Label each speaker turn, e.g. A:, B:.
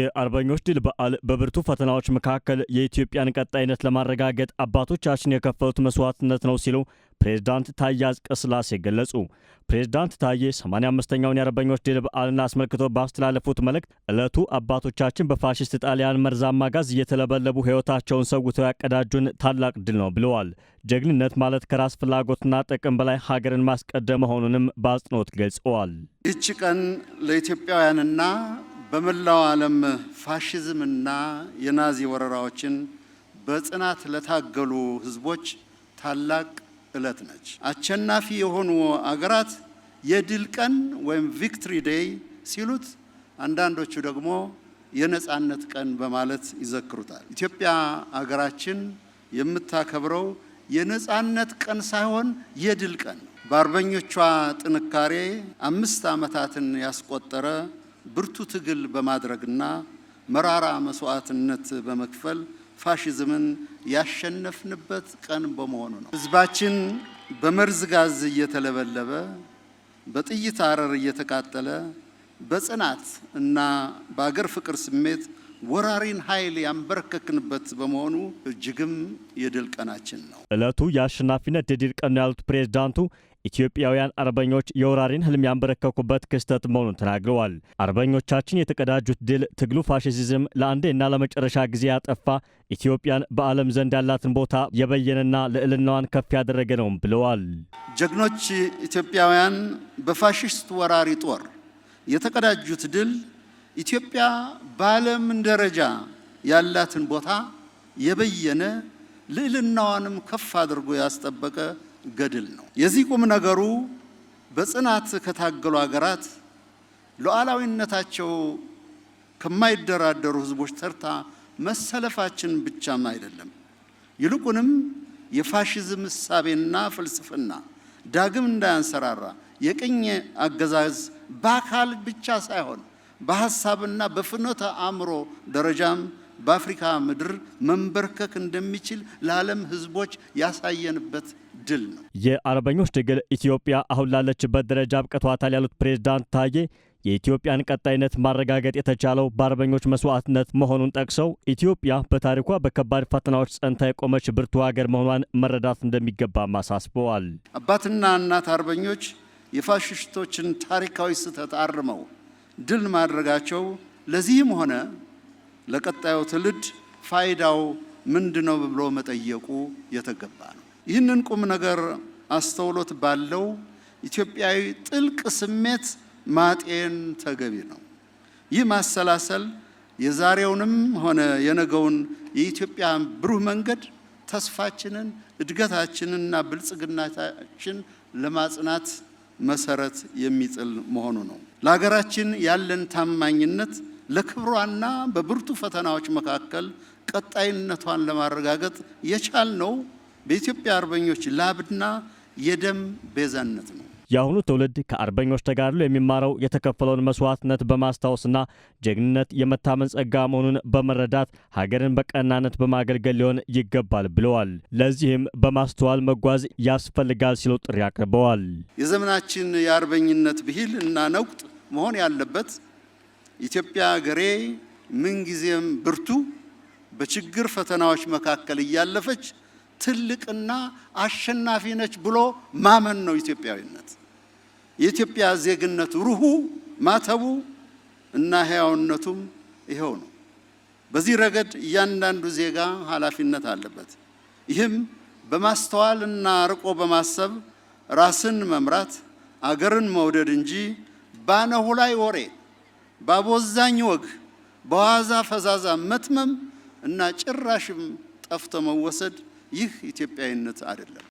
A: የአርበኞች ድል በዓል በብርቱ ፈተናዎች መካከል የኢትዮጵያን ቀጣይነት ለማረጋገጥ አባቶቻችን የከፈሉት መስዋዕትነት ነው ሲሉ ፕሬዝዳንት ታዬ አጽቀሥላሴ ገለጹ። ፕሬዝዳንት ታዬ 85ኛውን የአርበኞች ድል በዓልን አስመልክቶ ባስተላለፉት መልእክት ዕለቱ አባቶቻችን በፋሽስት ጣሊያን መርዛማ ጋዝ እየተለበለቡ ሕይወታቸውን ሰውተው ያቀዳጁን ታላቅ ድል ነው ብለዋል። ጀግንነት ማለት ከራስ ፍላጎትና ጥቅም በላይ ሀገርን ማስቀደም መሆኑንም በአጽንኦት ገልጸዋል።
B: ይህች ቀን ለኢትዮጵያውያንና በመላው ዓለም ፋሽዝምና የናዚ ወረራዎችን በጽናት ለታገሉ ህዝቦች ታላቅ ዕለት ነች። አሸናፊ የሆኑ አገራት የድል ቀን ወይም ቪክትሪ ዴይ ሲሉት፣ አንዳንዶቹ ደግሞ የነጻነት ቀን በማለት ይዘክሩታል። ኢትዮጵያ አገራችን የምታከብረው የነጻነት ቀን ሳይሆን የድል ቀን ነው። በአርበኞቿ ጥንካሬ 5 ዓመታትን ያስቆጠረ ብርቱ ትግል በማድረግና መራራ መስዋዕትነት በመክፈል ፋሽዝምን ያሸነፍንበት ቀን በመሆኑ ነው። ህዝባችን በመርዝ ጋዝ እየተለበለበ በጥይት አረር እየተቃጠለ በጽናት እና በአገር ፍቅር ስሜት ወራሪን ኃይል ያንበረከክንበት በመሆኑ እጅግም የድል ቀናችን ነው።
A: ዕለቱ የአሸናፊነት የድል ቀን ነው ያሉት ፕሬዝዳንቱ ኢትዮጵያውያን አርበኞች የወራሪን ህልም ያንበረከኩበት ክስተት መሆኑን ተናግረዋል። አርበኞቻችን የተቀዳጁት ድል ትግሉ ፋሽዝም ለአንዴና ለመጨረሻ ጊዜ ያጠፋ፣ ኢትዮጵያን በዓለም ዘንድ ያላትን ቦታ የበየነና ልዕልናዋን ከፍ ያደረገ ነው ብለዋል።
B: ጀግኖች ኢትዮጵያውያን በፋሽስት ወራሪ ጦር የተቀዳጁት ድል ኢትዮጵያ በዓለም ደረጃ ያላትን ቦታ የበየነ ልዕልናዋንም ከፍ አድርጎ ያስጠበቀ ገድል ነው። የዚህ ቁም ነገሩ በጽናት ከታገሉ ሀገራት ሉዓላዊነታቸው ከማይደራደሩ ህዝቦች ተርታ መሰለፋችን ብቻም አይደለም። ይልቁንም የፋሽዝም እሳቤና ፍልስፍና ዳግም እንዳያንሰራራ የቅኝ አገዛዝ በአካል ብቻ ሳይሆን በሐሳብና በፍኖተ አእምሮ ደረጃም በአፍሪካ ምድር መንበርከክ እንደሚችል ለዓለም ህዝቦች ያሳየንበት ድል ነው።
A: የአርበኞች ትግል ኢትዮጵያ አሁን ላለችበት ደረጃ አብቅቷታል ያሉት ፕሬዝዳንት ታዬ የኢትዮጵያን ቀጣይነት ማረጋገጥ የተቻለው በአርበኞች መስዋዕትነት መሆኑን ጠቅሰው ኢትዮጵያ በታሪኳ በከባድ ፈተናዎች ጸንታ የቆመች ብርቱ ሀገር መሆኗን መረዳት እንደሚገባም አሳስበዋል።
B: አባትና እናት አርበኞች የፋሽስቶችን ታሪካዊ ስህተት አርመው ድል ማድረጋቸው ለዚህም ሆነ ለቀጣዩ ትውልድ ፋይዳው ምንድነው ብሎ መጠየቁ የተገባ ነው። ይህንን ቁም ነገር አስተውሎት ባለው ኢትዮጵያዊ ጥልቅ ስሜት ማጤን ተገቢ ነው። ይህ ማሰላሰል የዛሬውንም ሆነ የነገውን የኢትዮጵያ ብሩህ መንገድ ተስፋችንን፣ እድገታችንና ብልጽግናችን ለማጽናት መሰረት የሚጥል መሆኑ ነው። ለሀገራችን ያለን ታማኝነት ለክብሯና በብርቱ ፈተናዎች መካከል ቀጣይነቷን ለማረጋገጥ የቻልነው በኢትዮጵያ አርበኞች ላብና የደም ቤዛነት ነው።
A: የአሁኑ ትውልድ ከአርበኞች ተጋድሎ የሚማረው የተከፈለውን መስዋዕትነት በማስታወስና ጀግንነት የመታመን ጸጋ መሆኑን በመረዳት ሀገርን በቀናነት በማገልገል ሊሆን ይገባል ብለዋል። ለዚህም በማስተዋል መጓዝ ያስፈልጋል ሲሉ ጥሪ አቅርበዋል።
B: የዘመናችን የአርበኝነት ብሂል እና ነውጥ መሆን ያለበት ኢትዮጵያ ሀገሬ ምንጊዜም ብርቱ በችግር ፈተናዎች መካከል እያለፈች ትልቅና አሸናፊ ነች ብሎ ማመን ነው ኢትዮጵያዊነት። የኢትዮጵያ ዜግነት ሩሁ ማተቡ እና ሕያውነቱም ይኸው ነው። በዚህ ረገድ እያንዳንዱ ዜጋ ኃላፊነት አለበት። ይህም በማስተዋልና አርቆ በማሰብ ራስን መምራት፣ አገርን መውደድ እንጂ ባነሁ ላይ ወሬ ባቦዛኝ ወግ በዋዛ ፈዛዛ መትመም እና ጭራሽም ጠፍቶ መወሰድ ይህ ኢትዮጵያዊነት አይደለም።